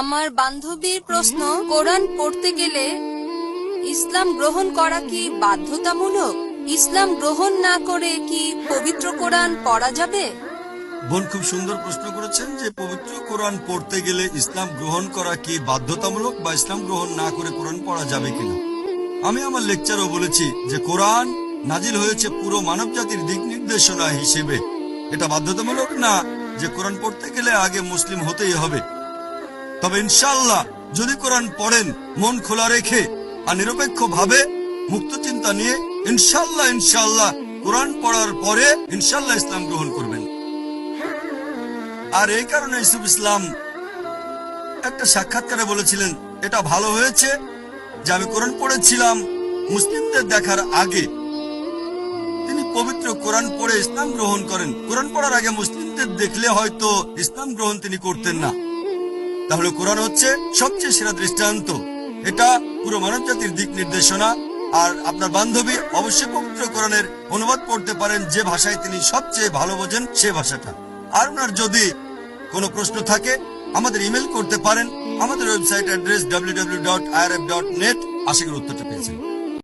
আমার বান্ধবীর প্রশ্ন, কোরআন পড়তে গেলে ইসলাম গ্রহণ করা কি বাধ্যতামূলক? ইসলাম গ্রহণ না করে কি পবিত্র কোরআন পড়া যাবে? বোন খুব সুন্দর প্রশ্ন করেছেন যে পবিত্র কোরআন পড়তে গেলে ইসলাম গ্রহণ করা কি বাধ্যতামূলক বা ইসলাম গ্রহণ না করে কোরআন পড়া যাবে কিনা। আমি আমার লেকচারও বলেছি যে কোরআন নাজিল হয়েছে পুরো মানব জাতির দিক নির্দেশনা হিসেবে। এটা বাধ্যতামূলক না যে কোরআন পড়তে গেলে আগে মুসলিম হতেই হবে। তবে ইনশাআল্লাহ যদি কোরআন পড়েন মন খোলা রেখে আর নিরপেক্ষ ভাবে মুক্ত চিন্তা নিয়ে ইনশাআল্লাহ ইনশাআল্লাহ কোরআন পড়ার পরে ইনশাআল্লাহ ইসলাম গ্রহণ করবেন। আর এই কারণে ইউসুফ ইসলাম একটা সাক্ষাৎকারে বলেছিলেন, এটা ভালো হয়েছে যে আমি কোরআন পড়েছিলাম মুসলিমদের দেখার আগে। তিনি পবিত্র কোরআন পড়ে ইসলাম গ্রহণ করেন। কোরআন পড়ার আগে মুসলিমদের দেখলে হয়তো ইসলাম গ্রহণ তিনি করতেন না। তাহলে কোরআন হচ্ছে সবচেয়ে সেরা দৃষ্টান্ত। এটা পুরো মানব জাতির দিক নির্দেশনা। আর আপনার বান্ধবী অবশ্যই পবিত্র কোরআনের অনুবাদ পড়তে পারেন যে ভাষায় তিনি সবচেয়ে ভালো বোঝেন সে ভাষাটা। আর ওনার যদি কোনো প্রশ্ন থাকে আমাদের ইমেল করতে পারেন। আমাদের ওয়েবসাইট অ্যাড্রেস www.irf.net। আশা করি উত্তরটা পেয়েছেন।